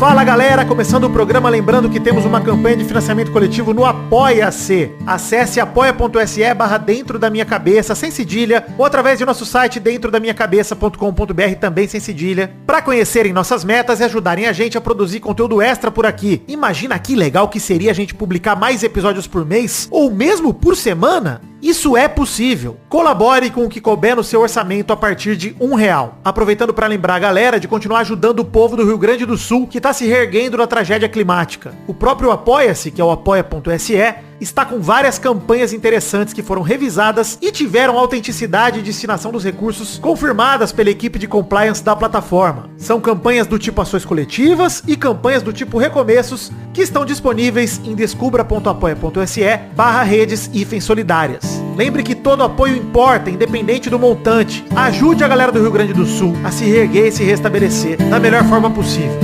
Fala galera, começando o programa, lembrando que temos uma campanha de financiamento coletivo no Apoia-se. Acesse apoia.se/dentro da minha cabeça, sem cedilha, ou através de nosso site dentro da minha cabeça.com.br, também sem cedilha, para conhecerem nossas metas e ajudarem a gente a produzir conteúdo extra por aqui. Imagina que legal que seria a gente publicar mais episódios por mês, ou mesmo por semana? Isso é possível. Colabore com o que couber no seu orçamento a partir de R$1. Aproveitando para lembrar a galera de continuar ajudando o povo do Rio Grande do Sul que está se reerguendo da tragédia climática. O próprio Apoia-se, que é o apoia.se, está com várias campanhas interessantes que foram revisadas e tiveram autenticidade e destinação dos recursos confirmadas pela equipe de compliance da plataforma. São campanhas do tipo ações coletivas e campanhas do tipo recomeços que estão disponíveis em descubra.apoia.se/redes-solidárias. Lembre que todo apoio importa, independente do montante. Ajude a galera do Rio Grande do Sul a se reerguer e se restabelecer da melhor forma possível.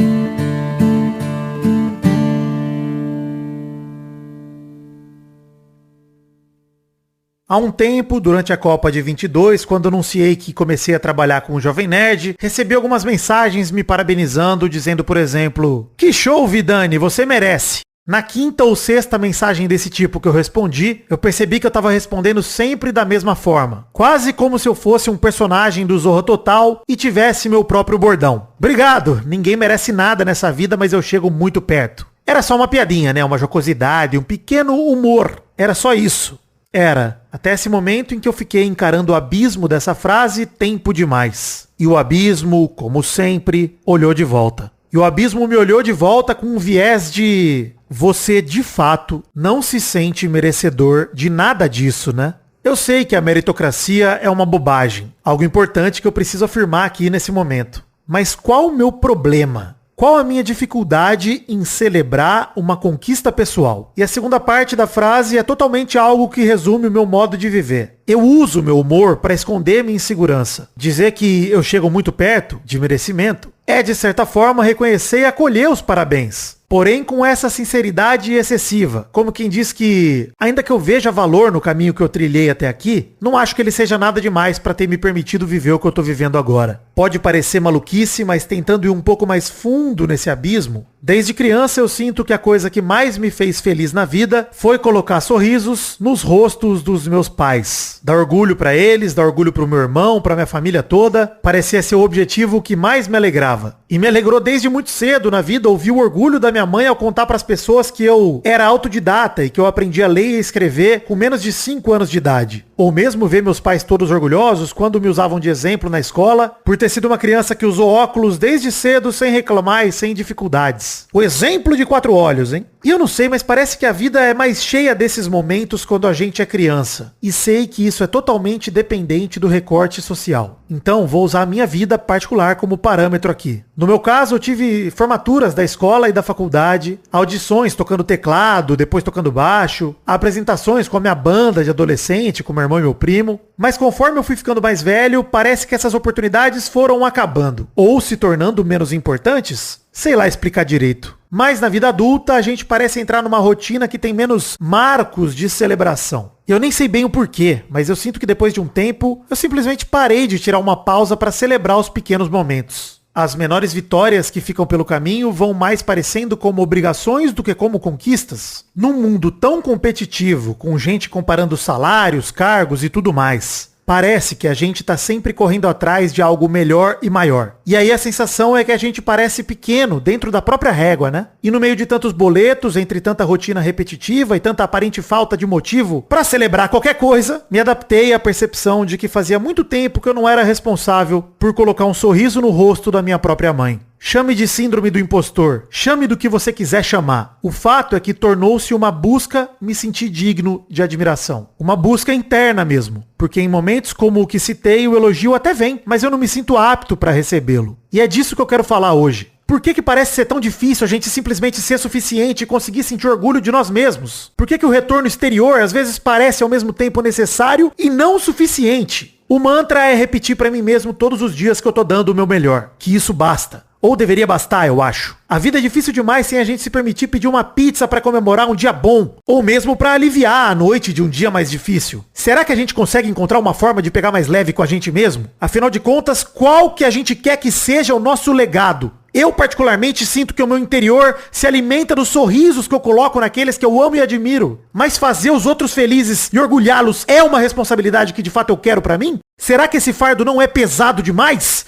Há um tempo, durante a Copa de 22, quando anunciei que comecei a trabalhar com o Jovem Nerd, recebi algumas mensagens me parabenizando, dizendo, por exemplo, "Que show, Vidani, você merece." Na quinta ou sexta mensagem desse tipo que eu respondi, eu percebi que eu tava respondendo sempre da mesma forma. Quase como se eu fosse um personagem do Zorra Total e tivesse meu próprio bordão. Obrigado, ninguém merece nada nessa vida, mas eu chego muito perto. Era só uma piadinha, né? Uma jocosidade, um pequeno humor. Era só isso. Era, até esse momento em que eu fiquei encarando o abismo dessa frase tempo demais. E o abismo, como sempre, olhou de volta. E o abismo me olhou de volta com um viés de... Você, de fato, não se sente merecedor de nada disso, né? Eu sei que a meritocracia é uma bobagem, algo importante que eu preciso afirmar aqui nesse momento. Mas qual o meu problema? Qual a minha dificuldade em celebrar uma conquista pessoal? E a segunda parte da frase é totalmente algo que resume o meu modo de viver. Eu uso meu humor para esconder minha insegurança. Dizer que eu chego muito perto de merecimento é, de certa forma, reconhecer e acolher os parabéns. Porém, com essa sinceridade excessiva, como quem diz que, ainda que eu veja valor no caminho que eu trilhei até aqui, não acho que ele seja nada demais para ter me permitido viver o que eu tô vivendo agora. Pode parecer maluquice, mas tentando ir um pouco mais fundo nesse abismo, desde criança eu sinto que a coisa que mais me fez feliz na vida foi colocar sorrisos nos rostos dos meus pais. Dar orgulho pra eles, dar orgulho pro meu irmão, pra minha família toda, parecia ser o objetivo que mais me alegrava. E me alegrou desde muito cedo na vida ouvir o orgulho da minha mãe ao contar pras pessoas que eu era autodidata e que eu aprendi a ler e escrever com menos de 5 anos de idade. Ou mesmo ver meus pais todos orgulhosos quando me usavam de exemplo na escola, por ter sido uma criança que usou óculos desde cedo sem reclamar e sem dificuldades. O exemplo de 4 olhos, hein? E eu não sei, mas parece que a vida é mais cheia desses momentos quando a gente é criança. E sei que isso é totalmente dependente do recorte social. Então, vou usar a minha vida particular como parâmetro aqui. No meu caso, eu tive formaturas da escola e da faculdade, audições tocando teclado, depois tocando baixo, apresentações com a minha banda de adolescente, com meu irmão e meu primo. Mas conforme eu fui ficando mais velho, parece que essas oportunidades foram acabando. Ou se tornando menos importantes. Sei lá explicar direito. Mas na vida adulta a gente parece entrar numa rotina que tem menos marcos de celebração. Eu nem sei bem o porquê, mas eu sinto que depois de um tempo, eu simplesmente parei de tirar uma pausa para celebrar os pequenos momentos. As menores vitórias que ficam pelo caminho vão mais parecendo como obrigações do que como conquistas. Num mundo tão competitivo, com gente comparando salários, cargos e tudo mais, parece que a gente tá sempre correndo atrás de algo melhor e maior. E aí a sensação é que a gente parece pequeno dentro da própria régua, né? E no meio de tantos boletos, entre tanta rotina repetitiva e tanta aparente falta de motivo pra celebrar qualquer coisa, me adaptei à percepção de que fazia muito tempo que eu não era responsável por colocar um sorriso no rosto da minha própria mãe. Chame de síndrome do impostor, chame do que você quiser chamar. O fato é que tornou-se uma busca me sentir digno de admiração. Uma busca interna mesmo. Porque em momentos como o que citei, o elogio até vem, mas eu não me sinto apto para recebê-lo. E é disso que eu quero falar hoje. Por que parece ser tão difícil a gente simplesmente ser suficiente e conseguir sentir orgulho de nós mesmos? Por que o retorno exterior às vezes parece ao mesmo tempo necessário e não o suficiente? O mantra é repetir para mim mesmo todos os dias que eu tô dando o meu melhor, que isso basta. Ou deveria bastar, eu acho. A vida é difícil demais sem a gente se permitir pedir uma pizza pra comemorar um dia bom. Ou mesmo pra aliviar a noite de um dia mais difícil. Será que a gente consegue encontrar uma forma de pegar mais leve com a gente mesmo? Afinal de contas, qual que a gente quer que seja o nosso legado? Eu particularmente sinto que o meu interior se alimenta dos sorrisos que eu coloco naqueles que eu amo e admiro. Mas fazer os outros felizes e orgulhá-los é uma responsabilidade que de fato eu quero pra mim? Será que esse fardo não é pesado demais?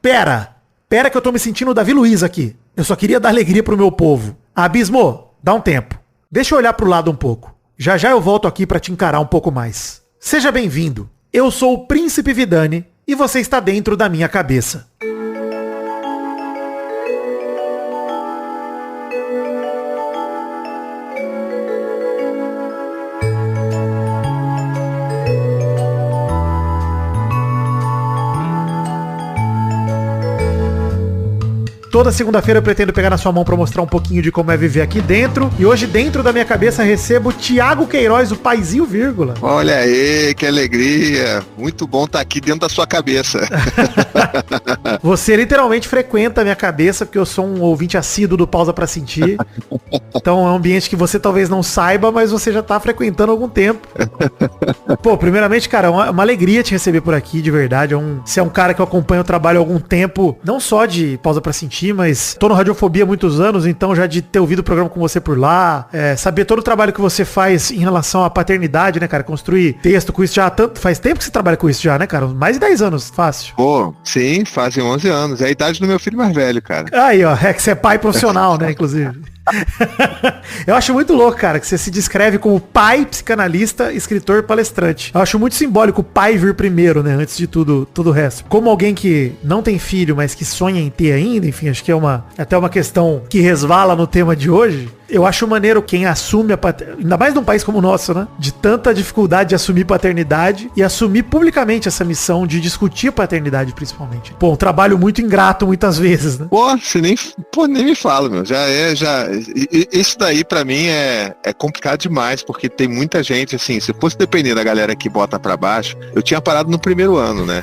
Pera que eu tô me sentindo o Davi Luiz aqui. Eu só queria dar alegria pro meu povo. Abismo, dá um tempo. Deixa eu olhar pro lado um pouco. Já já eu volto aqui pra te encarar um pouco mais. Seja bem-vindo. Eu sou o Príncipe Vidani e você está dentro da minha cabeça. Toda segunda-feira eu pretendo pegar na sua mão pra mostrar um pouquinho de como é viver aqui dentro. E hoje dentro da minha cabeça recebo Thiago Queiroz, o paizinho vírgula. Olha aí, que alegria. Muito bom estar aqui dentro da sua cabeça. Você literalmente frequenta a minha cabeça, porque eu sou um ouvinte assíduo do Pausa Pra Sentir. Então é um ambiente que você talvez não saiba, mas você já tá frequentando há algum tempo. Pô, primeiramente, cara, é uma alegria te receber por aqui, de verdade. Você é um cara que eu acompanho o trabalho há algum tempo, não só de Pausa Pra Sentir, mas tô no Radiofobia há muitos anos, então já de ter ouvido o programa com você por lá, saber todo o trabalho que você faz em relação à paternidade, né, cara? Construir texto com isso já faz tempo que você trabalha com isso já, né, cara? Mais de 10 anos, fácil. Pô, sim, fazem 11 anos. É a idade do meu filho mais velho, cara. Aí, ó, é que você é pai profissional, né, inclusive. Eu acho muito louco, cara, que você se descreve como pai, psicanalista, escritor, palestrante. Eu acho muito simbólico o pai vir primeiro, né, antes de tudo o resto. Como alguém que não tem filho, mas que sonha em ter ainda, enfim, acho que é até uma questão que resvala no tema de hoje. Eu acho maneiro quem assume a paternidade, ainda mais num país como o nosso, né? De tanta dificuldade de assumir paternidade e assumir publicamente essa missão de discutir a paternidade, principalmente. Pô, um trabalho muito ingrato muitas vezes, né? Pô, você nem me fala, meu. Isso daí pra mim é complicado demais, porque tem muita gente, assim, se fosse depender da galera que bota pra baixo, eu tinha parado no primeiro ano, né?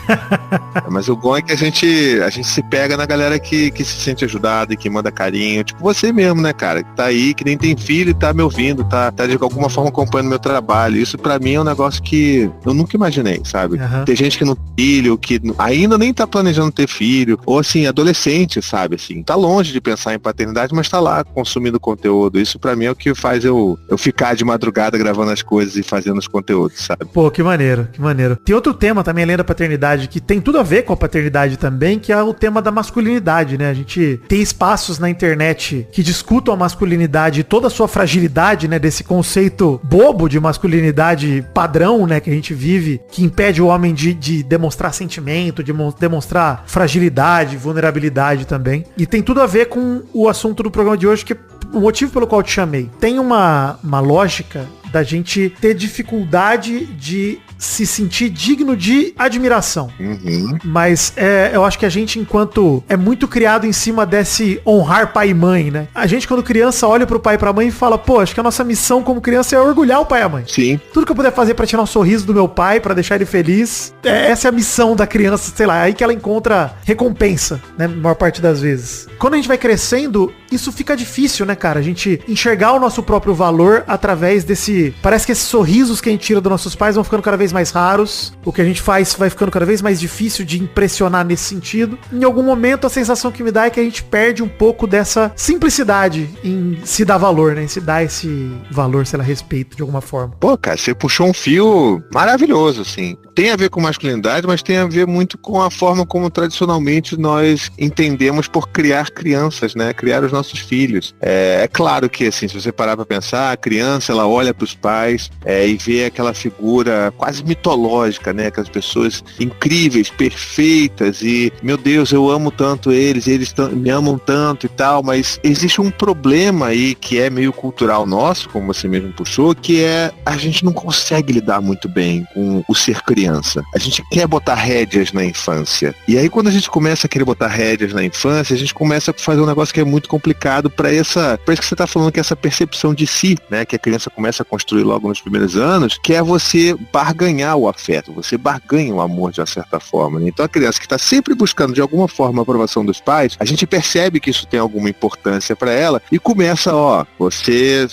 Mas o bom é que a gente se pega na galera que se sente ajudado e que manda carinho. Tipo você mesmo, né, cara? Que tá aí, que nem tem filho e tá me ouvindo, tá de alguma forma acompanhando meu trabalho. Isso pra mim é um negócio que eu nunca imaginei, sabe? Uhum. Tem gente que não tem filho, que ainda nem tá planejando ter filho, ou assim, adolescente, sabe? Assim, tá longe de pensar em paternidade, mas tá lá consumindo conteúdo. Isso pra mim é o que faz eu ficar de madrugada gravando as coisas e fazendo os conteúdos, sabe? Pô, que maneiro, que maneiro. Tem outro tema também, além da paternidade, que tem tudo a ver com a paternidade também, que é o tema da masculinidade, né? A gente tem espaços na internet que discutam a masculinidade e toda a sua fragilidade, né? Desse conceito bobo de masculinidade padrão, né? Que a gente vive, que impede o homem de demonstrar sentimento, de demonstrar fragilidade, vulnerabilidade também. E tem tudo a ver com o assunto do programa de hoje, que é o motivo pelo qual eu te chamei. Tem uma lógica da gente ter dificuldade de se sentir digno de admiração. Uhum. Mas eu acho que a gente, enquanto é muito criado em cima desse honrar pai e mãe, né? A gente, quando criança, olha pro pai e pra mãe e fala, pô, acho que a nossa missão como criança é orgulhar o pai e a mãe. Sim. Tudo que eu puder fazer pra tirar um sorriso do meu pai, pra deixar ele feliz, essa é a missão da criança, sei lá, é aí que ela encontra recompensa, né? Na maior parte das vezes. Quando a gente vai crescendo, isso fica difícil, né, cara? A gente enxergar o nosso próprio valor através desse... Parece que esses sorrisos que a gente tira dos nossos pais vão ficando cada vez mais raros. O que a gente faz vai ficando cada vez mais difícil de impressionar nesse sentido. Em algum momento, a sensação que me dá é que a gente perde um pouco dessa simplicidade em se dar valor, né? Em se dar esse valor, sei lá, respeito de alguma forma. Pô, cara, você puxou um fio maravilhoso, assim. Tem a ver com masculinidade, mas tem a ver muito com a forma como tradicionalmente nós entendemos por criar crianças, né? Criar os nossos filhos. É claro que, assim, se você parar pra pensar, a criança, ela olha pros pais e vê aquela figura quase mitológica, né? Aquelas pessoas incríveis, perfeitas e, meu Deus, eu amo tanto eles me amam tanto e tal, mas existe um problema aí que é meio cultural nosso, como você mesmo puxou, que é a gente não consegue lidar muito bem com o ser criança. A gente quer botar rédeas na infância. E aí quando a gente começa a querer botar rédeas na infância, a gente começa a fazer um negócio que é muito complicado para isso que você tá falando, que é essa percepção de si, né? Que a criança começa a construir logo nos primeiros anos, que é você barganhar ganhar o afeto, você barganha o amor de uma certa forma, né? Então a criança que está sempre buscando de alguma forma a aprovação dos pais, a gente percebe que isso tem alguma importância para ela e começa, você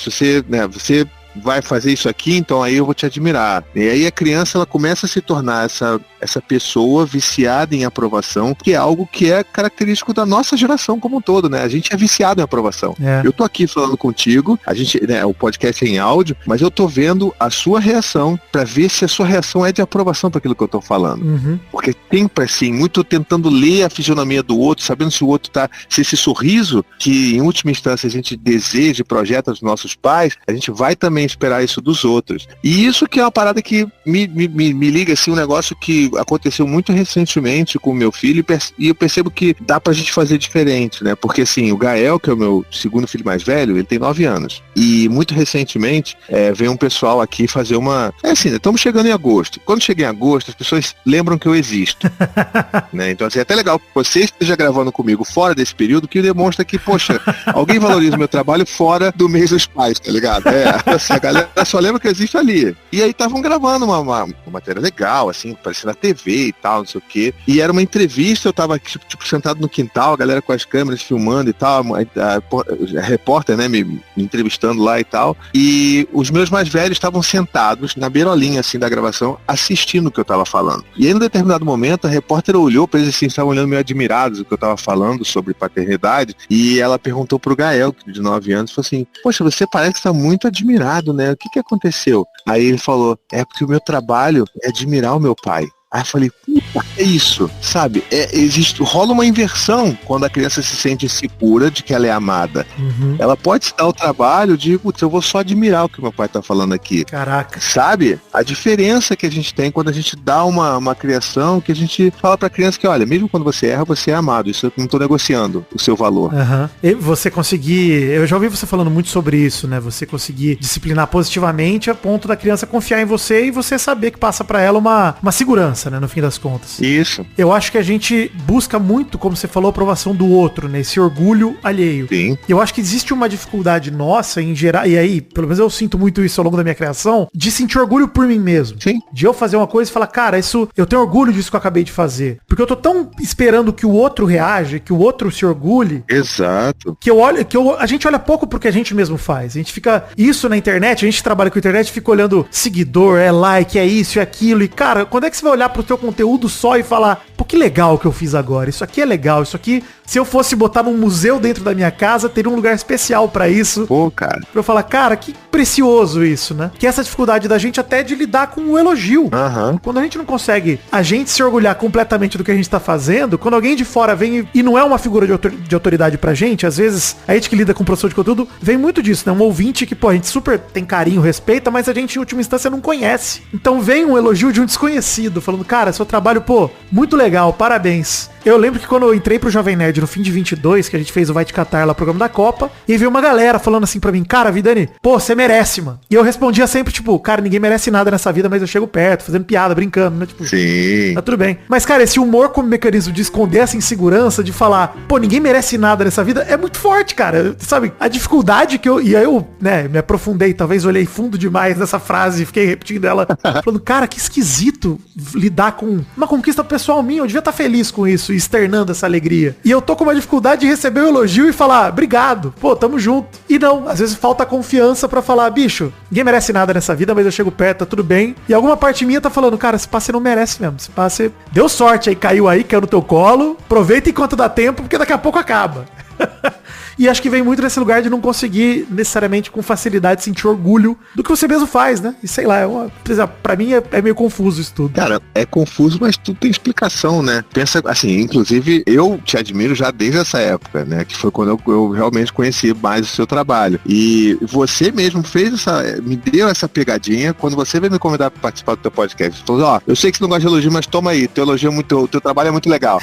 vai fazer isso aqui, então aí eu vou te admirar. E aí a criança, ela começa a se tornar essa pessoa viciada em aprovação, que é algo que é característico da nossa geração como um todo, né? A gente é viciado em aprovação. Eu tô aqui falando contigo, a gente, né, o podcast é em áudio, mas eu tô vendo a sua reação para ver se a sua reação é de aprovação para aquilo que eu tô falando. Porque sempre assim, muito tentando ler a fisionomia do outro, sabendo se o outro se esse sorriso que em última instância a gente deseja e projeta dos nossos pais, a gente vai também esperar isso dos outros. E isso que é uma parada que me liga assim, um negócio que aconteceu muito recentemente com o meu filho, e eu percebo que dá pra gente fazer diferente, né? Porque assim, o Gael, que é o meu segundo filho mais velho, ele tem 9 anos. E muito recentemente veio um pessoal aqui fazer uma... estamos chegando em agosto. Quando chega em agosto, as pessoas lembram que eu existo. Né? Então assim, é até legal que você esteja gravando comigo fora desse período, que demonstra que, poxa, alguém valoriza o meu trabalho fora do mês dos pais, tá ligado? Assim, a galera só lembra que eu existo ali. E aí estavam gravando uma matéria legal, assim, parecendo na TV e tal, não sei o quê. E era uma entrevista, eu tava tipo sentado no quintal, a galera com as câmeras filmando e tal, a repórter, né, me entrevistando lá e tal. E os meus mais velhos estavam sentados na beirolinha, assim, da gravação, assistindo o que eu tava falando. E aí, num determinado momento, a repórter olhou pra eles, assim, estavam olhando meio admirados do que eu tava falando sobre paternidade, e ela perguntou pro Gael, de 9 anos, falou assim, poxa, você parece estar muito admirado, né? O que aconteceu? Aí ele falou, é porque o meu trabalho é admirar o meu pai. Aí eu falei, puta, é isso, sabe? Rola uma inversão quando a criança se sente segura de que ela é amada. Ela pode se dar o trabalho de, putz, eu vou só admirar o que meu pai tá falando aqui. Caraca. Sabe? A diferença que a gente tem quando a gente dá uma criação, que a gente fala pra criança que, olha, mesmo quando você erra, você é amado. Isso eu não tô negociando o seu valor. E você conseguir, eu já ouvi você falando muito sobre isso, né? Você conseguir disciplinar positivamente a ponto da criança confiar em você e você saber que passa pra ela uma segurança, né, no fim das contas. Isso. Eu acho que a gente busca muito, como você falou, a aprovação do outro, né? Esse orgulho alheio. Sim. Eu acho que existe uma dificuldade nossa em gerar, e aí, pelo menos eu sinto muito isso ao longo da minha criação, de sentir orgulho por mim mesmo. Sim. De eu fazer uma coisa e falar, cara, eu tenho orgulho disso que eu acabei de fazer. Porque eu tô tão esperando que o outro reaja, que o outro se orgulhe. Exato. A gente olha pouco pro que a gente mesmo faz. A gente fica, isso na internet, a gente trabalha com a internet, fica olhando seguidor, like, é isso, é aquilo. E, cara, quando é que você vai olhar pro teu conteúdo só e falar, pô, que legal que eu fiz agora, isso aqui é legal, isso aqui, se eu fosse botar num museu dentro da minha casa, teria um lugar especial pra isso. Pô, cara. Pra eu falar, cara, que precioso isso, né? Que essa dificuldade da gente até de lidar com o elogio. Quando a gente não consegue a gente se orgulhar completamente do que a gente tá fazendo, quando alguém de fora vem e não é uma figura de autoridade pra gente, às vezes, a gente que lida com produção de conteúdo, vem muito disso, né? Um ouvinte que, pô, a gente super tem carinho, respeita, mas a gente, em última instância, não conhece. Então vem um elogio de um desconhecido, falando, cara, seu trabalho, pô, muito legal, parabéns. Eu lembro que quando eu entrei pro Jovem Nerd no fim de 22, que a gente fez o Vai Te Catar lá, programa da Copa, e veio uma galera falando assim pra mim, cara, Vidani, pô, você merece, mano. E eu respondia sempre, tipo, cara, ninguém merece nada nessa vida, mas eu chego perto, fazendo piada, brincando, né? Tipo, sim, tá tudo bem. Mas, cara, esse humor como mecanismo de esconder essa insegurança, de falar, pô, ninguém merece nada nessa vida, é muito forte, cara. Sabe? A dificuldade que e aí eu, né, me aprofundei, talvez olhei fundo demais nessa frase e fiquei repetindo ela, falando, cara, que esquisito lidar com uma conquista pessoal minha, eu devia estar feliz com isso, externando essa alegria. E eu tô com uma dificuldade de receber o elogio e falar, obrigado, pô, tamo junto. E não, às vezes falta confiança pra falar, bicho, ninguém merece nada nessa vida, mas eu chego perto, tá tudo bem. E alguma parte minha tá falando, cara, esse passe não merece mesmo. Esse passe deu sorte aí, caiu no teu colo, aproveita enquanto dá tempo, porque daqui a pouco acaba. E acho que vem muito nesse lugar de não conseguir necessariamente com facilidade sentir orgulho do que você mesmo faz, né? E sei lá, pra mim é meio confuso isso tudo. Cara, é confuso, mas tudo tem explicação, né? Pensa, assim, inclusive eu te admiro já desde essa época, né? Que foi quando eu realmente conheci mais o seu trabalho. E você mesmo me deu essa pegadinha quando você veio me convidar pra participar do teu podcast. Falou, ó, eu sei que você não gosta de elogio, mas toma aí, teu elogio teu trabalho é muito legal.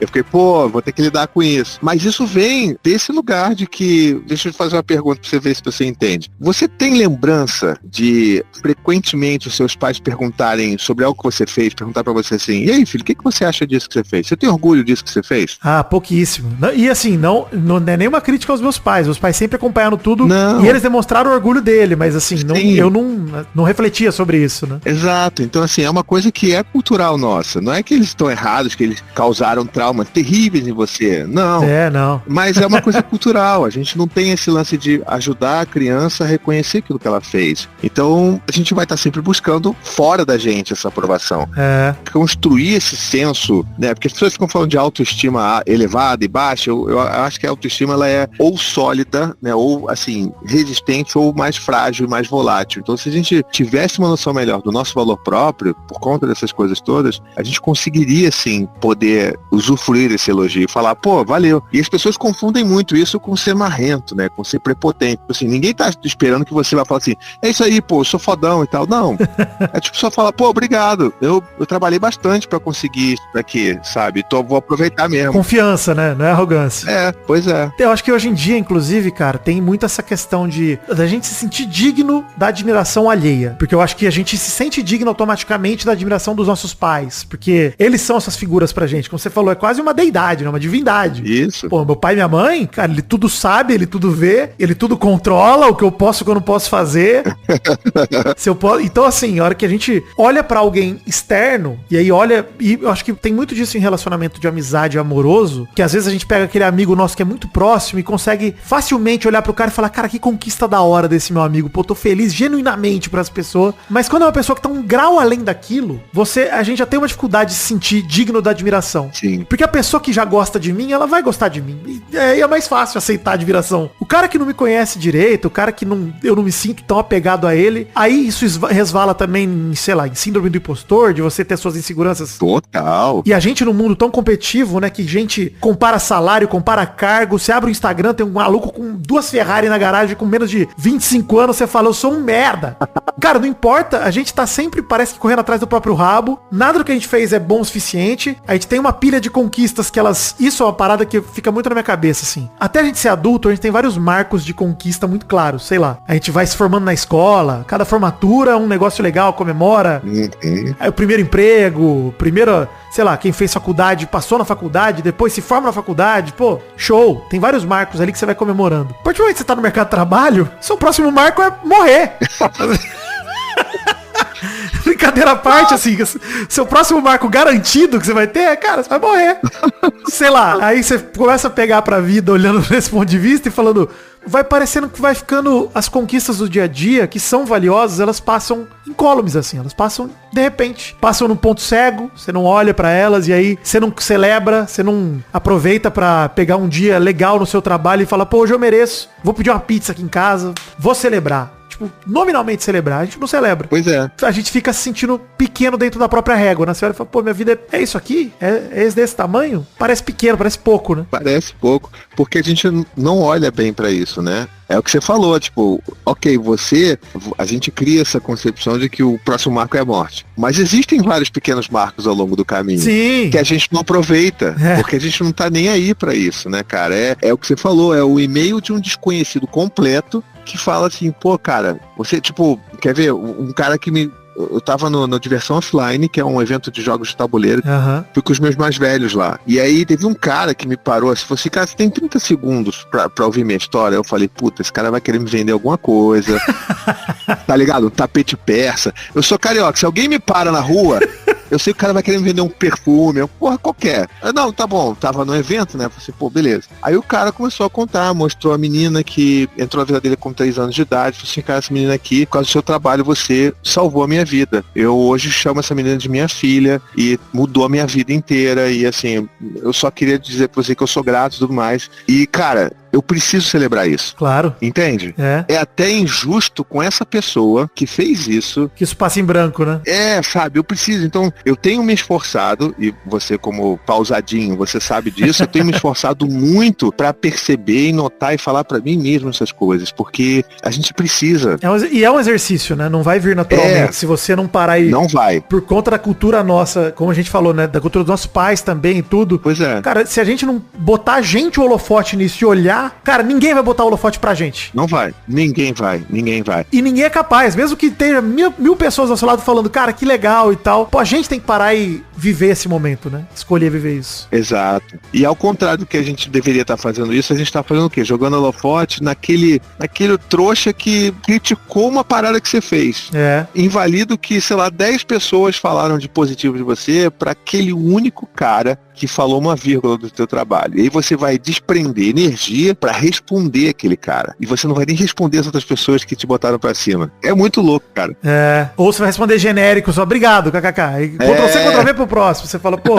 Eu fiquei, pô, vou ter que lidar com isso. Mas isso vem desse lugar de que, deixa eu te fazer uma pergunta pra você ver se você entende. Você tem lembrança de, frequentemente, os seus pais perguntarem sobre algo que você fez, perguntar pra você assim, e aí, filho, o que você acha disso que você fez? Você tem orgulho disso que você fez? Ah, pouquíssimo. E assim, não é nenhuma crítica aos meus pais. Meus pais sempre acompanharam tudo Não. E eles demonstraram orgulho dele, mas assim, eu não refletia sobre isso, né? Exato. Então, assim, é uma coisa que é cultural nossa. Não é que eles estão errados, que eles causaram traumas terríveis em você. Não. Não. Mas é uma coisa cultural. A gente não tem esse lance de ajudar a criança a reconhecer aquilo que ela fez. Então, a gente vai estar sempre buscando fora da gente essa aprovação. Construir esse senso, né? Porque as pessoas ficam falando de autoestima elevada e baixa. Eu acho que a autoestima, ela é ou sólida, né? Ou, assim, resistente, ou mais frágil, mais volátil. Então, se a gente tivesse uma noção melhor do nosso valor próprio, por conta dessas coisas todas, a gente conseguiria, sim, poder usufruir desse elogio e falar, pô, valeu. E as pessoas confundem muito isso com ser marrento, né? Com ser prepotente. Assim, ninguém tá esperando que você vai falar assim, é isso aí, pô, eu sou fodão e tal. Não. É tipo só falar, pô, obrigado. Eu trabalhei bastante pra conseguir isso daqui, sabe? Então vou aproveitar mesmo. Confiança, né? Não é arrogância. Pois é. Eu acho que hoje em dia, inclusive, cara, tem muito essa questão da gente se sentir digno da admiração alheia. Porque eu acho que a gente se sente digno automaticamente da admiração dos nossos pais. Porque eles são essas figuras pra gente. Como você falou, é quase uma deidade, né? Uma divindade. Isso. Pô, meu pai e minha mãe, cara, ele tudo sabe, ele tudo vê, ele tudo controla, o que eu posso e o que eu não posso fazer. Se eu posso... Então, assim, a hora que a gente olha pra alguém externo, e aí olha... E eu acho que tem muito disso em relacionamento de amizade amoroso, que às vezes a gente pega aquele amigo nosso que é muito próximo e consegue facilmente olhar pro cara e falar, cara, que conquista da hora desse meu amigo. Pô, tô feliz genuinamente pras pessoas. Mas quando é uma pessoa que tá um grau além daquilo, a gente já tem uma dificuldade de se sentir digno da admiração. Sim. Porque a pessoa que já gosta de mim, ela vai gostar de mim. E aí é mais fácil aceitar a admiração. O cara que não me conhece direito, o cara que eu não me sinto tão apegado a ele, aí isso resvala também em, sei lá, em síndrome do impostor, de você ter suas inseguranças. Total. E a gente num mundo tão competitivo, né, que gente compara salário, compara cargo, você abre o Instagram, tem um maluco com 2 Ferrari na garagem com menos de 25 anos, você fala, eu sou um merda. Cara, não importa, a gente tá sempre, parece que correndo atrás do próprio rabo, nada do que a gente fez é bom o suficiente, a gente tem uma pilha de conquistas que isso é uma parada que fica muito na minha cabeça, assim. Até a gente ser adulto, a gente tem vários marcos de conquista muito claros, sei lá. A gente vai se formando na escola, cada formatura é um negócio legal, comemora. Aí o primeiro emprego, sei lá, quem fez faculdade, passou na faculdade, depois se forma na faculdade, pô, show. Tem vários marcos ali que você vai comemorando. A partir do momento que você tá no mercado de trabalho, seu próximo marco é morrer. Brincadeira à parte, assim, seu próximo marco garantido que você vai ter é, cara, você vai morrer. Sei lá, aí você começa a pegar pra vida olhando nesse ponto de vista e falando, vai parecendo que vai ficando as conquistas do dia a dia, que são valiosas, elas passam incólumes, assim, elas passam de repente, passam num ponto cego, você não olha pra elas e aí você não celebra, você não aproveita pra pegar um dia legal no seu trabalho e falar, pô, hoje eu mereço, vou pedir uma pizza aqui em casa, vou celebrar. Tipo, nominalmente celebrar, a gente não celebra. Pois é. A gente fica se sentindo pequeno dentro da própria régua, né? Você olha e fala, pô, minha vida é isso aqui? É desse tamanho? Parece pequeno, parece pouco, né? Parece pouco, porque a gente não olha bem pra isso, né? É o que você falou, tipo, ok, a gente cria essa concepção de que o próximo marco é a morte. Mas existem vários pequenos marcos ao longo do caminho. Sim. Que a gente não aproveita, porque a gente não tá nem aí pra isso, né, cara? É o que você falou, é o e-mail de um desconhecido completo que fala assim, pô, cara, você, tipo, quer ver, um cara que eu tava no Diversão Offline, que é um evento de jogos de tabuleiro. Fui com os meus mais velhos lá. E aí teve um cara que me parou, se fosse, cara, você tem 30 segundos pra ouvir minha história. Eu falei, puta, esse cara vai querer me vender alguma coisa. Tá ligado? Um tapete persa. Eu sou carioca, se alguém me para na rua, eu sei que o cara vai querer me vender um perfume, uma porra qualquer. Não, tá bom, tava no evento, né? Eu falei assim, pô, beleza. Aí o cara começou a contar, mostrou a menina que entrou na vida dele com 3 anos de idade. Falei assim, cara, essa menina aqui, por causa do seu trabalho, você salvou a minha vida. Eu hoje chamo essa menina de minha filha e mudou a minha vida inteira. E assim, eu só queria dizer pra você que eu sou grato e tudo mais. E, cara, eu preciso celebrar isso. Claro. Entende? É até injusto com essa pessoa que fez isso. Que isso passa em branco, né? Sabe, eu preciso. Então, eu tenho me esforçado, e você como pausadinho, você sabe disso, eu tenho me esforçado muito pra perceber e notar e falar pra mim mesmo essas coisas, porque a gente precisa. E é um exercício, né? Não vai vir naturalmente. Se você não parar aí. Não vai. Por conta da cultura nossa, como a gente falou, né? Da cultura dos nossos pais também e tudo. Pois é. Cara, se a gente não botar a gente o holofote nisso e olhar, cara, ninguém vai botar o holofote pra gente. Não vai. Ninguém vai. E ninguém é capaz. Mesmo que tenha mil pessoas ao seu lado falando, cara, que legal e tal. Pô, a gente tem que parar e viver esse momento, né? Escolher viver isso. Exato. E ao contrário do que a gente deveria estar fazendo isso, a gente tá fazendo o quê? Jogando holofote naquele trouxa que criticou uma parada que você fez. Invalido que, sei lá, 10 pessoas falaram de positivo de você pra aquele único cara que falou uma vírgula do teu trabalho. E aí você vai desprender energia pra responder aquele cara. E você não vai nem responder as outras pessoas que te botaram pra cima. É muito louco, cara. Ou você vai responder genérico, só obrigado, kkk. E Ctrl-C, Ctrl-V pro próximo. Você fala, pô...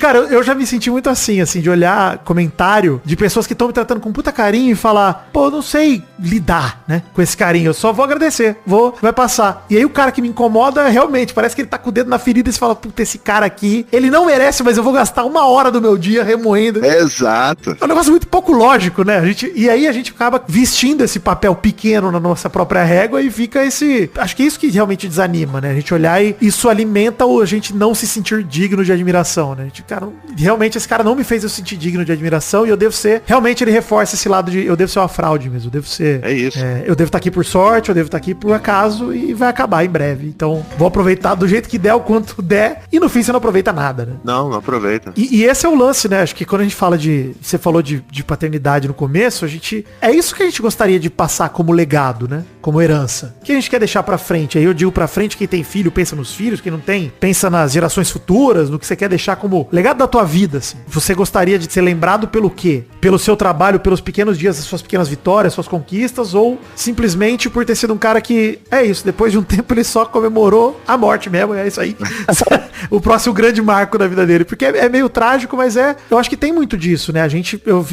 Cara, eu já me senti muito assim, de olhar comentário de pessoas que estão me tratando com puta carinho e falar, pô, eu não sei lidar, né, com esse carinho. Eu só vou agradecer. Vai passar. E aí o cara que me incomoda, realmente, parece que ele tá com o dedo na ferida e você fala, puta, esse cara aqui, ele não merece, mas eu vou gastar 1 hora do meu dia remoendo. Exato. É um negócio muito pouco lógico, né? E aí a gente acaba vestindo esse papel pequeno na nossa própria régua e fica esse... Acho que é isso que realmente desanima, né? A gente olhar e isso alimenta a gente não se sentir digno de admiração, né? A gente, cara, realmente esse cara não me fez eu sentir digno de admiração e eu devo ser... Realmente ele reforça esse lado de... Eu devo ser uma fraude mesmo. Eu devo ser... É isso. Eu devo estar aqui por sorte, eu devo estar aqui por acaso e vai acabar em breve. Então, vou aproveitar do jeito que der, o quanto der e no fim você não aproveita nada, né? Não aproveita. E esse é o lance, né? Acho que quando a gente fala você falou de paternidade no começo, é isso que a gente gostaria de passar como legado, né? Como herança. Que a gente quer deixar pra frente. Aí eu digo pra frente, quem tem filho pensa nos filhos, quem não tem, pensa nas gerações futuras, no que você quer deixar como legado da tua vida, assim. Você gostaria de ser lembrado pelo quê? Pelo seu trabalho, pelos pequenos dias, as suas pequenas vitórias, suas conquistas, ou simplesmente por ter sido um cara que, é isso, depois de um tempo ele só comemorou a morte mesmo, é isso aí. O próximo grande marco da vida dele. Porque é meio trágico, mas eu acho que tem muito disso, né?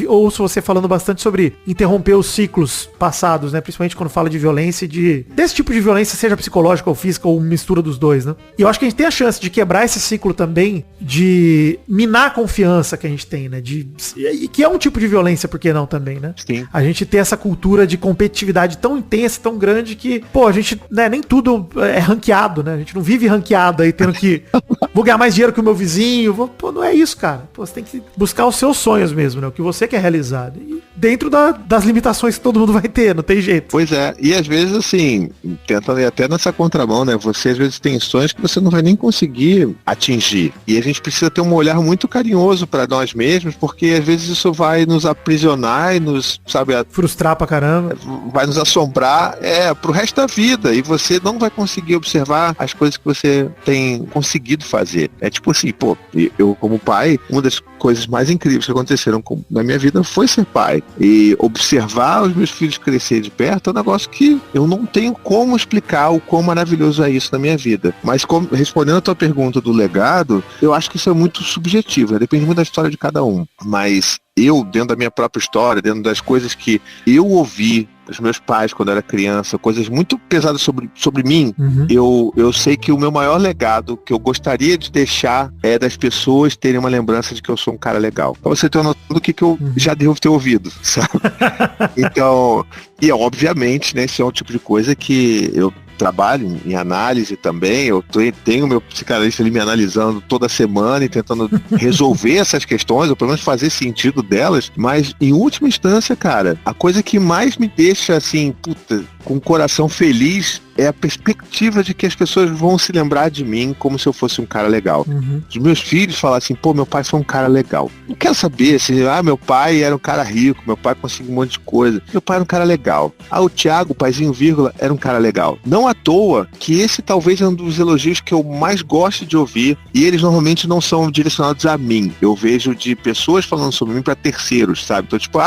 Ouço você falando bastante sobre interromper os ciclos passados, né? Principalmente quando fala de violência desse tipo de violência, seja psicológica ou física, ou mistura dos dois, né? E eu acho que a gente tem a chance de quebrar esse ciclo também, de minar a confiança que a gente tem, né? Que é um tipo de violência, por que não também, né? Sim. A gente tem essa cultura de competitividade tão intensa, tão grande que, pô, a gente, né, nem tudo é ranqueado, né? A gente não vive ranqueado aí, tendo que vou ganhar mais dinheiro que o meu vizinho. Pô, não é isso, cara. Pô, você tem que buscar os seus sonhos mesmo, né? O que você quer realizar. E dentro das limitações que todo mundo vai ter, não tem jeito. Pois é. E às vezes, assim, tentando ir até nessa contramão, né? Você às vezes tem sonhos que você não vai nem conseguir atingir. E a gente precisa ter um olhar muito carinhoso pra nós mesmos, porque às vezes isso vai nos aprisionar e nos, sabe... Frustrar pra caramba. Vai nos assombrar, pro resto da vida. E você não vai conseguir observar as coisas que você tem conseguido fazer. É tipo assim, pô, eu como pai, uma das coisas mais incríveis que aconteceram na minha vida foi ser pai. E observar os meus filhos crescer de perto é um negócio que eu não tenho como explicar o quão maravilhoso é isso na minha vida. Mas respondendo a tua pergunta do legado, eu acho que isso é muito subjetivo, né? Depende muito da história de cada um. Mas eu, dentro da minha própria história, dentro das coisas que eu ouvi dos meus pais quando eu era criança, coisas muito pesadas sobre mim, eu sei que o meu maior legado que eu gostaria de deixar é das pessoas terem uma lembrança de que eu sou um cara legal. Pra você ter uma noção do que eu já devo ter ouvido, sabe? Então, e obviamente, né, isso é um tipo de coisa que eu trabalho em análise também, eu tenho meu psicanalista ali me analisando toda semana e tentando resolver essas questões, ou pelo menos fazer sentido delas, mas em última instância, cara, a coisa que mais me deixa assim, puta, com o coração feliz é a perspectiva de que as pessoas vão se lembrar de mim como se eu fosse um cara legal. Os meus filhos falam assim, pô, meu pai foi um cara legal. Não quero saber se, meu pai era um cara rico, meu pai conseguiu um monte de coisa. Meu pai era um cara legal. O Thiago, o paizinho vírgula, era um cara legal. Não à toa que esse talvez é um dos elogios que eu mais gosto de ouvir, e eles normalmente não são direcionados a mim. Eu vejo de pessoas falando sobre mim pra terceiros, sabe? Então, tipo,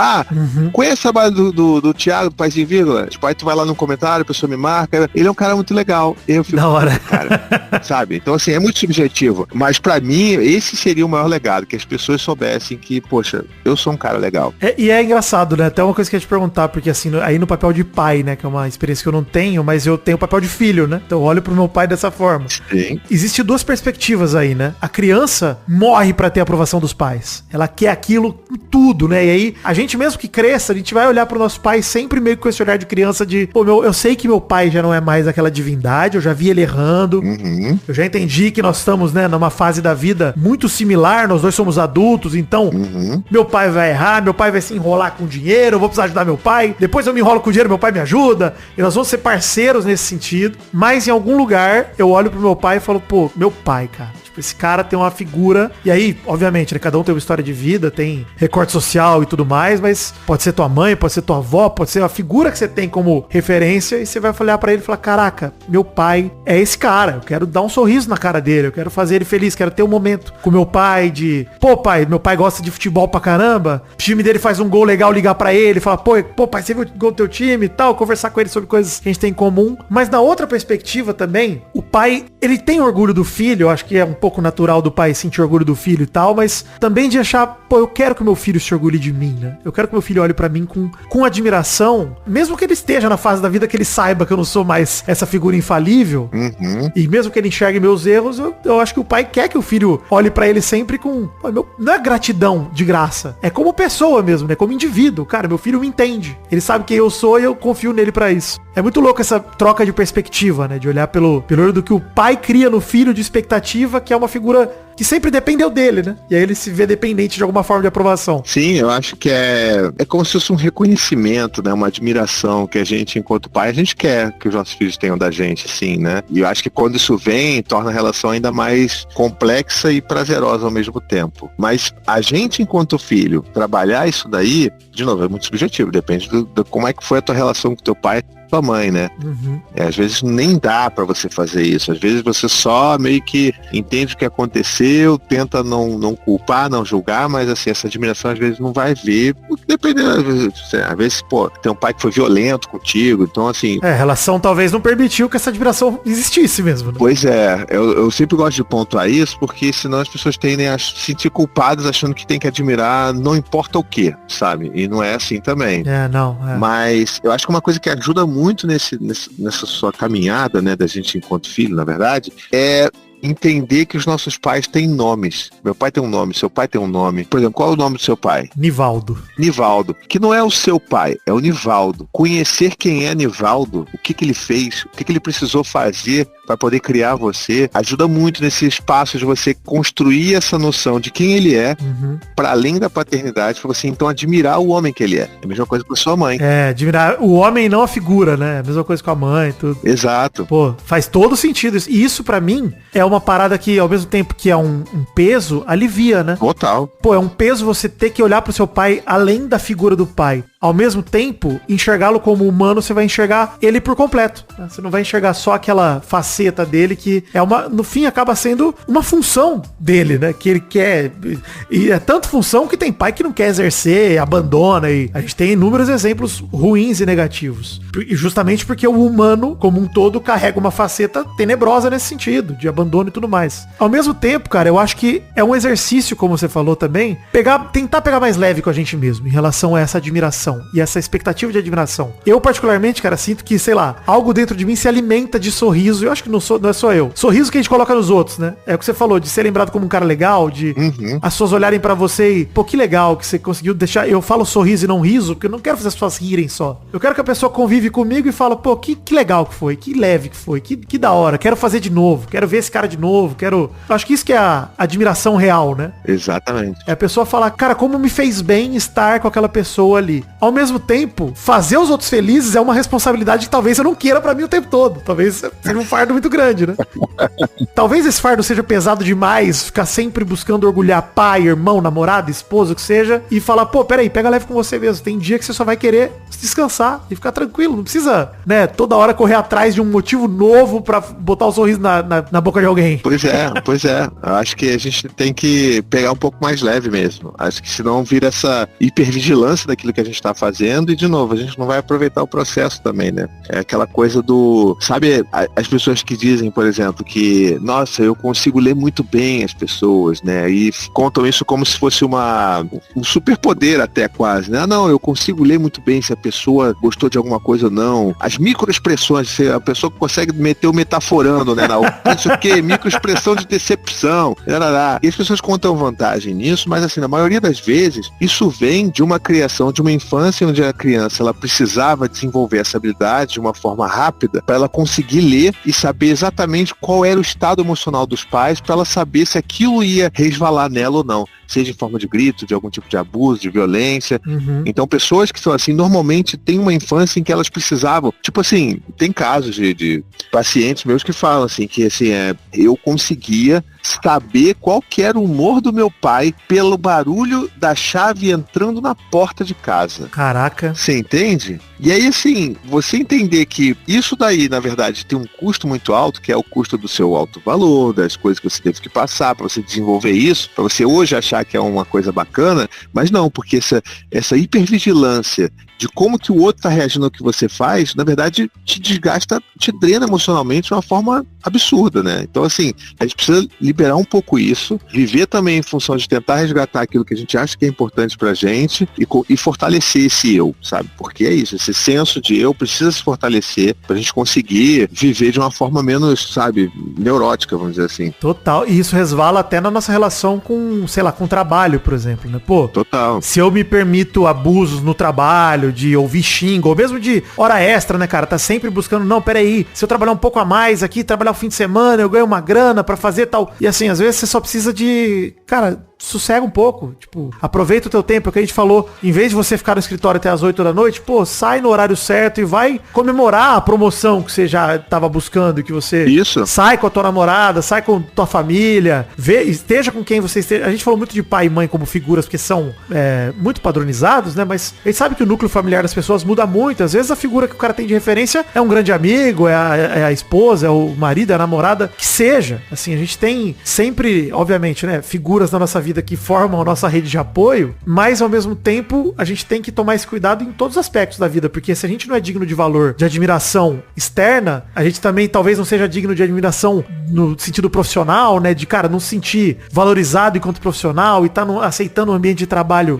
conhece o trabalho do Thiago, do paizinho vírgula? Tipo, aí tu vai lá lá no comentário, a pessoa me marca, ele é um cara muito legal. Eu fico, da hora. Cara, sabe? Então, assim, é muito subjetivo. Mas pra mim, esse seria o maior legado, que as pessoas soubessem que, poxa, eu sou um cara legal. E é engraçado, né? Até uma coisa que eu ia te perguntar, porque assim, aí no papel de pai, né? Que é uma experiência que eu não tenho, mas eu tenho o papel de filho, né? Então eu olho pro meu pai dessa forma. Sim. Existem duas perspectivas aí, né? A criança morre pra ter a aprovação dos pais. Ela quer aquilo tudo, né? E aí, a gente mesmo que cresça, a gente vai olhar pro nosso pai sempre meio com esse olhar de criança de, pô, eu sei que meu pai já não é mais aquela divindade, eu já vi ele errando, eu já entendi que nós estamos, né, numa fase da vida muito similar, nós dois somos adultos, então, meu pai vai errar, meu pai vai se enrolar com dinheiro, eu vou precisar ajudar meu pai, depois eu me enrolo com dinheiro, meu pai me ajuda, e nós vamos ser parceiros nesse sentido, mas em algum lugar, eu olho pro meu pai e falo, pô, meu pai, cara, esse cara tem uma figura, e aí, obviamente, né, cada um tem uma história de vida, tem recorte social e tudo mais, mas pode ser tua mãe, pode ser tua avó, pode ser a figura que você tem como referência, e você vai olhar pra ele e falar, caraca, meu pai é esse cara, eu quero dar um sorriso na cara dele, eu quero fazer ele feliz, quero ter um momento com meu pai de, pô pai, meu pai gosta de futebol pra caramba, o time dele faz um gol legal, ligar pra ele, falar, pô pai, você viu o gol do teu time e tal, conversar com ele sobre coisas que a gente tem em comum, mas na outra perspectiva também, o pai, ele tem orgulho do filho, eu acho que é um pouco natural do pai sentir orgulho do filho e tal, mas também de achar, pô, eu quero que o meu filho se orgulhe de mim, né? Eu quero que meu filho olhe pra mim com admiração, mesmo que ele esteja na fase da vida que ele saiba que eu não sou mais essa figura infalível, e mesmo que ele enxergue meus erros, eu acho que o pai quer que o filho olhe pra ele sempre com, pô, não é gratidão de graça, é como pessoa mesmo, né? Como indivíduo, cara, meu filho me entende, ele sabe quem eu sou e eu confio nele pra isso. É muito louco essa troca de perspectiva, né? De olhar pelo olho do que o pai cria no filho de expectativa, que é uma figura que sempre dependeu dele, né? E aí ele se vê dependente de alguma forma de aprovação. Sim, eu acho que é como se fosse um reconhecimento, né? Uma admiração que a gente, enquanto pai, a gente quer que os nossos filhos tenham da gente, assim, né? E eu acho que quando isso vem, torna a relação ainda mais complexa e prazerosa ao mesmo tempo. Mas a gente, enquanto filho, trabalhar isso daí, de novo, é muito subjetivo, depende do como é que foi a tua relação com teu pai, tua mãe, né? Às vezes nem dá pra você fazer isso, às vezes você só meio que entende o que aconteceu, tenta não culpar, não julgar, mas assim, essa admiração às vezes não vai ver, dependendo, às vezes, pô, tem um pai que foi violento contigo, então assim... a relação talvez não permitiu que essa admiração existisse mesmo, né? Pois é, eu sempre gosto de pontuar isso, porque senão as pessoas tendem a se sentir culpadas achando que tem que admirar não importa o que, sabe? E não é assim também. Mas eu acho que uma coisa que ajuda muito nessa sua caminhada, né, da gente enquanto filho, na verdade, é entender que os nossos pais têm nomes. Meu pai tem um nome, seu pai tem um nome. Por exemplo, qual é o nome do seu pai? Nivaldo. Nivaldo, que não é o seu pai, é o Nivaldo. Conhecer quem é Nivaldo, o que ele fez, o que ele precisou fazer para poder criar você, ajuda muito nesse espaço de você construir essa noção de quem ele é, para além da paternidade, para você então admirar o homem que ele é. É a mesma coisa com a sua mãe. Admirar o homem e não a figura, né? A mesma coisa com a mãe e tudo. Exato. Pô, faz todo sentido isso. E isso pra mim é uma parada que, ao mesmo tempo que é um peso, alivia, né? Total. Pô, é um peso você ter que olhar pro seu pai além da figura do pai. Ao mesmo tempo, enxergá-lo como humano, você vai enxergar ele por completo. Né? Você não vai enxergar só aquela faceta dele que é no fim acaba sendo uma função dele, né? Que ele quer. E é tanto função que tem pai que não quer exercer, abandona. E a gente tem inúmeros exemplos ruins e negativos. E justamente porque o humano, como um todo, carrega uma faceta tenebrosa nesse sentido, de abandono e tudo mais. Ao mesmo tempo, cara, eu acho que é um exercício, como você falou também, tentar pegar mais leve com a gente mesmo, em relação a essa admiração e essa expectativa de admiração. Eu, particularmente, cara, sinto que, sei lá, algo dentro de mim se alimenta de sorriso. Eu acho que não é só eu. Sorriso que a gente coloca nos outros, né? É o que você falou, de ser lembrado como um cara legal, de as pessoas olharem pra você e, pô, que legal que você conseguiu deixar... Eu falo sorriso e não riso, porque eu não quero fazer as pessoas rirem só. Eu quero que a pessoa convive comigo e fala, pô, que legal que foi, que leve que foi, que da hora, quero fazer de novo, quero ver esse cara de novo, Eu acho que isso que é a admiração real, né? Exatamente. É a pessoa falar, cara, como me fez bem estar com aquela pessoa ali. Ao mesmo tempo, fazer os outros felizes é uma responsabilidade que talvez eu não queira pra mim o tempo todo. Talvez seja um fardo muito grande, né? Talvez esse fardo seja pesado demais, ficar sempre buscando orgulhar pai, irmão, namorado, esposa, o que seja, e falar, pô, peraí, pega leve com você mesmo. Tem dia que você só vai querer descansar e ficar tranquilo. Não precisa, né, toda hora correr atrás de um motivo novo pra botar o sorriso na boca de alguém. Pois é. Eu acho que a gente tem que pegar um pouco mais leve mesmo. Acho que senão vira essa hipervigilância daquilo que a gente tá tá fazendo e, de novo, a gente não vai aproveitar o processo também, né? É aquela coisa do... Sabe, as pessoas que dizem, por exemplo, que, nossa, eu consigo ler muito bem as pessoas, né? E contam isso como se fosse um superpoder até quase, né? Ah, não, eu consigo ler muito bem se a pessoa gostou de alguma coisa ou não. As microexpressões, se a pessoa consegue meter o metaforando, né? Não sei o quê, microexpressão de decepção. E as pessoas contam vantagem nisso, mas assim, na maioria das vezes, isso vem de uma criação, de uma infância onde a criança ela precisava desenvolver essa habilidade de uma forma rápida para ela conseguir ler e saber exatamente qual era o estado emocional dos pais, para ela saber se aquilo ia resvalar nela ou não, seja em forma de grito, de algum tipo de abuso, de violência. Então, pessoas que são assim, normalmente têm uma infância em que elas precisavam, tipo assim, tem casos de pacientes meus que falam assim, que assim, eu conseguia saber qual que era o humor do meu pai pelo barulho da chave entrando na porta de casa. Caraca. Você entende? E aí, assim, você entender que isso daí, na verdade, tem um custo muito alto, que é o custo do seu alto valor, das coisas que você teve que passar para você desenvolver isso, para você hoje achar que é uma coisa bacana, mas não, porque essa hipervigilância de como que o outro está reagindo ao que você faz, na verdade, te desgasta, te drena emocionalmente de uma forma absurda, né? Então, assim, a gente precisa liberar um pouco isso, viver também em função de tentar resgatar aquilo que a gente acha que é importante pra gente e fortalecer esse eu, sabe? Porque é isso, esse senso de eu precisa se fortalecer pra gente conseguir viver de uma forma menos, sabe, neurótica, vamos dizer assim. Total, e isso resvala até na nossa relação com, sei lá, com o trabalho, por exemplo, né? Pô, total. Se eu me permito abusos no trabalho, de ouvir xingo, ou mesmo de hora extra, né, cara? Tá sempre buscando, não, peraí, se eu trabalhar um pouco a mais aqui, trabalhar o fim de semana, eu ganho uma grana pra fazer tal. E assim, às vezes você só precisa de, cara, sossega um pouco, tipo, aproveita o teu tempo, é o que a gente falou, em vez de você ficar no escritório até as 8 da noite, pô, sai no horário certo e vai comemorar a promoção que você já tava buscando, que você sai com a tua namorada, sai com tua família, esteja com quem você esteja. A gente falou muito de pai e mãe como figuras que são muito padronizados, né, mas a gente sabe que o núcleo familiar das pessoas muda muito, às vezes a figura que o cara tem de referência é um grande amigo, é a esposa, é o marido, é a namorada, que seja, assim, a gente tem sempre, obviamente, né, figuras na nossa vida que formam a nossa rede de apoio, mas ao mesmo tempo a gente tem que tomar esse cuidado em todos os aspectos da vida, porque se a gente não é digno de valor, de admiração externa, a gente também talvez não seja digno de admiração no sentido profissional, né, de, cara, não se sentir valorizado enquanto profissional e tá aceitando um ambiente de trabalho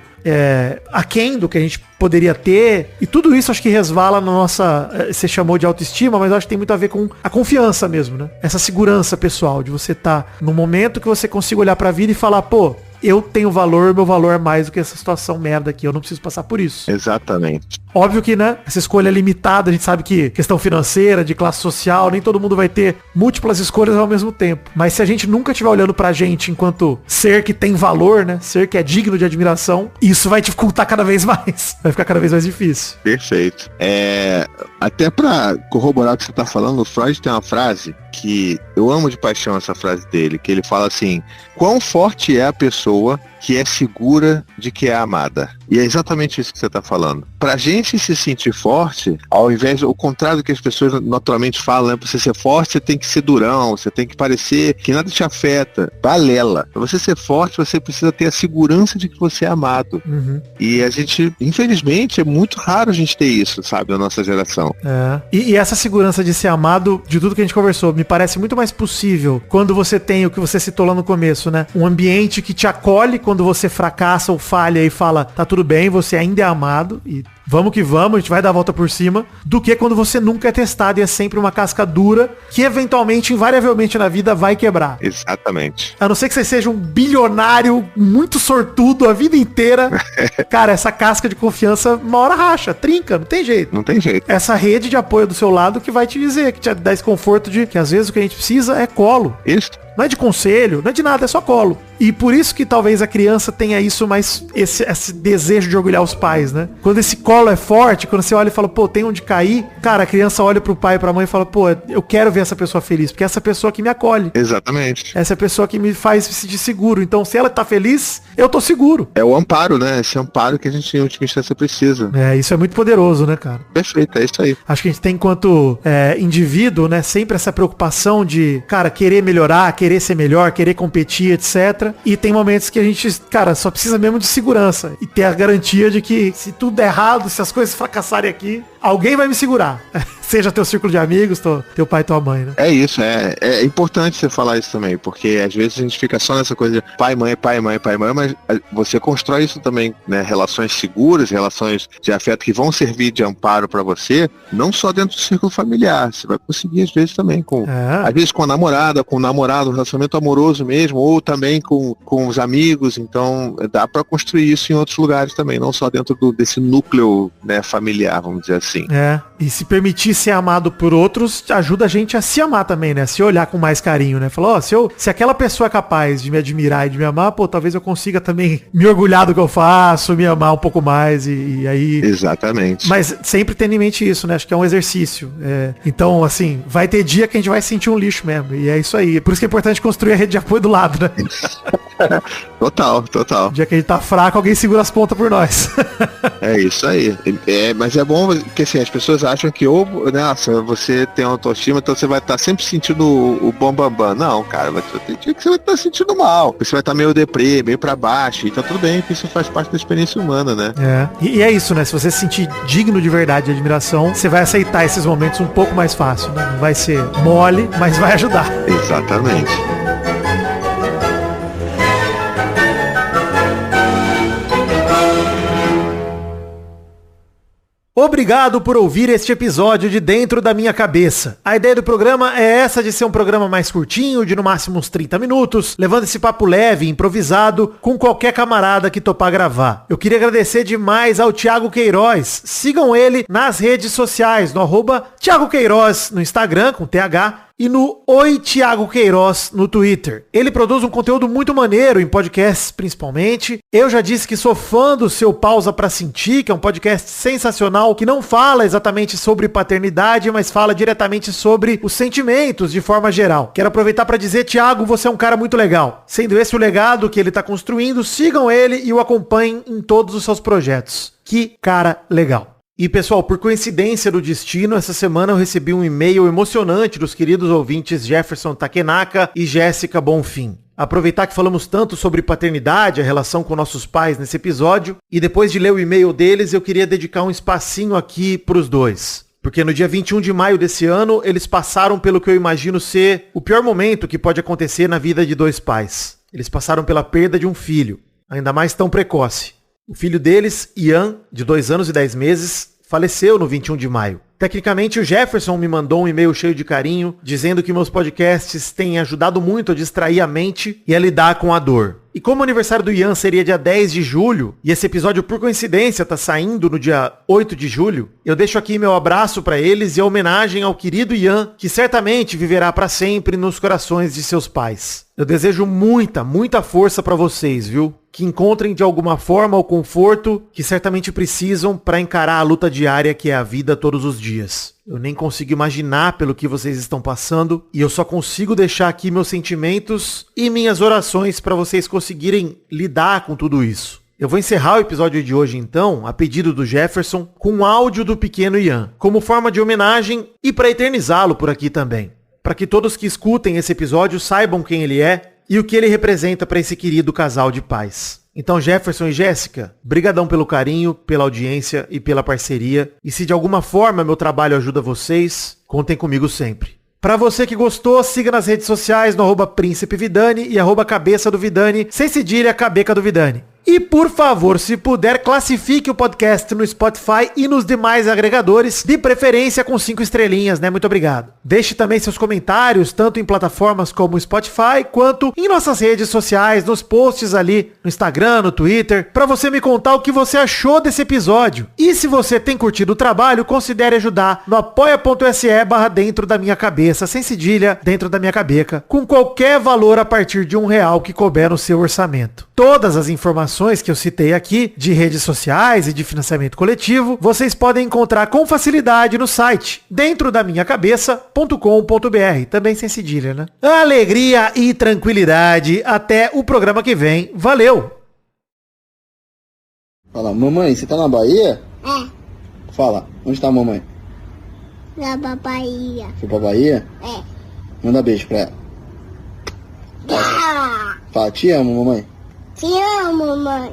aquém do que a gente poderia ter, e tudo isso acho que resvala na nossa, você chamou de autoestima, mas eu acho que tem muito a ver com a confiança mesmo, né? Essa segurança pessoal, de você estar no momento que você consiga olhar pra vida e falar, pô, eu tenho valor, meu valor é mais do que essa situação merda aqui, eu não preciso passar por isso. Exatamente. Óbvio que, né, essa escolha é limitada, a gente sabe que questão financeira, de classe social, nem todo mundo vai ter múltiplas escolhas ao mesmo tempo. Mas se a gente nunca estiver olhando pra gente enquanto ser que tem valor, né, ser que é digno de admiração, isso vai dificultar cada vez mais. Vai ficar cada vez mais difícil. Perfeito. Até pra corroborar o que você tá falando, o Freud tem uma frase que eu amo de paixão, essa frase dele, que ele fala assim: quão forte é a pessoa que é segura de que é amada? E é exatamente isso que você está falando. Pra gente se sentir forte, ao invés do contrário do que as pessoas naturalmente falam, né? Pra você ser forte, você tem que ser durão, você tem que parecer que nada te afeta. Balela. Pra você ser forte, você precisa ter a segurança de que você é amado. E a gente, infelizmente, é muito raro a gente ter isso, sabe, na nossa geração. E essa segurança de ser amado, de tudo que a gente conversou, me parece muito mais possível quando você tem o que você citou lá no começo, né? Um ambiente que te acolhe quando você fracassa ou falha e fala, tá tudo bem, você ainda é amado e vamos que vamos, a gente vai dar a volta por cima, do que quando você nunca é testado e é sempre uma casca dura que eventualmente, invariavelmente na vida vai quebrar. Exatamente. A não ser que você seja um bilionário muito sortudo a vida inteira. Cara, essa casca de confiança uma hora racha, trinca, não tem jeito. Não tem jeito. Essa rede de apoio do seu lado que vai te dizer, que te dá esse conforto de que às vezes o que a gente precisa é colo. Isso. Não é de conselho, não é de nada, é só colo. E por isso que talvez a criança tenha isso, mais esse desejo de orgulhar os pais, né? Quando esse colo é forte, quando você olha e fala, pô, tem onde cair, cara, a criança olha pro pai e pra mãe e fala, pô, eu quero ver essa pessoa feliz, porque é essa pessoa que me acolhe. Exatamente. Essa é a pessoa que me faz me sentir seguro. Então, se ela tá feliz, eu tô seguro. É o amparo, né? Esse amparo que a gente, em última instância, precisa. Isso é muito poderoso, né, cara? Perfeito, é isso aí. Acho que a gente tem, enquanto indivíduo, né, sempre essa preocupação de, cara, querer melhorar, querer ser melhor, querer competir, etc. E tem momentos que a gente, cara, só precisa mesmo de segurança e ter a garantia de que se tudo der errado, lado, se as coisas fracassarem aqui, alguém vai me segurar. Seja teu círculo de amigos, teu pai e tua mãe, né? É isso, é importante você falar isso também, porque às vezes a gente fica só nessa coisa de pai, mãe, mas você constrói isso também, né? Relações seguras, relações de afeto que vão servir de amparo pra você, não só dentro do círculo familiar, você vai conseguir às vezes também às vezes com a namorada, com o namorado, um relacionamento amoroso mesmo, ou também com os amigos, então dá pra construir isso em outros lugares também, não só dentro desse núcleo, né, familiar, vamos dizer assim. E se permitir ser amado por outros, ajuda a gente a se amar também, né? Se olhar com mais carinho, né? Falar, se aquela pessoa é capaz de me admirar e de me amar, pô, talvez eu consiga também me orgulhar do que eu faço, me amar um pouco mais e aí... Exatamente. Mas sempre tendo em mente isso, né? Acho que é um exercício. Então, assim, vai ter dia que a gente vai sentir um lixo mesmo. E é isso aí. Por isso que é importante construir a rede de apoio do lado, né? Total. O dia que a gente tá fraco, alguém segura as pontas por nós. É isso aí. Mas é bom porque assim, as pessoas acham que nossa, você tem autoestima, então você vai estar sempre sentindo o bam. Não, cara, vai ter dia que você vai estar sentindo mal. Você vai estar meio deprê, meio pra baixo. E tá tudo bem, porque isso faz parte da experiência humana, né? E é isso, né? Se você se sentir digno de verdade de admiração, você vai aceitar esses momentos um pouco mais fácil, né? Não vai ser mole, mas vai ajudar. Exatamente. Obrigado por ouvir este episódio de Dentro da Minha Cabeça. A ideia do programa é essa de ser um programa mais curtinho, de no máximo uns 30 minutos, levando esse papo leve, improvisado, com qualquer camarada que topar gravar. Eu queria agradecer demais ao Thiago Queiroz. Sigam ele nas redes sociais, no @Thiago Queiroz no Instagram, com TH, e no Oi Thiago Queiroz no Twitter. Ele produz um conteúdo muito maneiro, em podcasts principalmente. Eu já disse que sou fã do seu Pausa Pra Sentir, que é um podcast sensacional, que não fala exatamente sobre paternidade, mas fala diretamente sobre os sentimentos de forma geral. Quero aproveitar para dizer, Thiago, você é um cara muito legal. Sendo esse o legado que ele tá construindo, sigam ele e o acompanhem em todos os seus projetos. Que cara legal. E pessoal, por coincidência do destino, essa semana eu recebi um e-mail emocionante dos queridos ouvintes Jefferson Takenaka e Jéssica Bonfim. Aproveitar que falamos tanto sobre paternidade, a relação com nossos pais nesse episódio, e depois de ler o e-mail deles, eu queria dedicar um espacinho aqui pros dois. Porque no dia 21 de maio desse ano, eles passaram pelo que eu imagino ser o pior momento que pode acontecer na vida de dois pais. Eles passaram pela perda de um filho, ainda mais tão precoce. O filho deles, Ian, de 2 anos e 10 meses, faleceu no 21 de maio. Tecnicamente, o Jefferson me mandou um e-mail cheio de carinho, dizendo que meus podcasts têm ajudado muito a distrair a mente e a lidar com a dor. E como o aniversário do Ian seria dia 10 de julho, e esse episódio por coincidência tá saindo no dia 8 de julho, eu deixo aqui meu abraço para eles e a homenagem ao querido Ian, que certamente viverá para sempre nos corações de seus pais. Eu desejo muita força para vocês, viu? Que encontrem de alguma forma o conforto que certamente precisam para encarar a luta diária que é a vida todos os dias. Eu nem consigo imaginar pelo que vocês estão passando e eu só consigo deixar aqui meus sentimentos e minhas orações para vocês conseguirem lidar com tudo isso. Eu vou encerrar o episódio de hoje então, a pedido do Jefferson, com um áudio do pequeno Ian, como forma de homenagem e para eternizá-lo por aqui também. Para que todos que escutem esse episódio saibam quem ele é e o que ele representa para esse querido casal de pais. Então, Jefferson e Jéssica, brigadão pelo carinho, pela audiência e pela parceria. E se de alguma forma meu trabalho ajuda vocês, contem comigo sempre. Para você que gostou, siga nas redes sociais no @Príncipe Vidani e @Cabeça do Vidani, sem cedilha, Cabeca do Vidani. E, por favor, se puder, classifique o podcast no Spotify e nos demais agregadores, de preferência com 5 estrelinhas, né? Muito obrigado. Deixe também seus comentários, tanto em plataformas como o Spotify, quanto em nossas redes sociais, nos posts ali, no Instagram, no Twitter, pra você me contar o que você achou desse episódio. E se você tem curtido o trabalho, considere ajudar no apoia.se/dentro da minha cabeça, sem cedilha, dentro da minha cabeça, com qualquer valor a partir de R$1 que couber no seu orçamento. Todas as informações que eu citei aqui, de redes sociais e de financiamento coletivo, vocês podem encontrar com facilidade no site dentrodaminhacabeça.com.br, também sem cedilha, né? Alegria e tranquilidade, até o programa que vem. Valeu! Fala, mamãe, você tá na Bahia? É, Fala, onde tá a mamãe? na Bahia. Foi pra Bahia? É. Manda beijo pra ela. Ah, Fala, te amo, mamãe. te amo, mãe.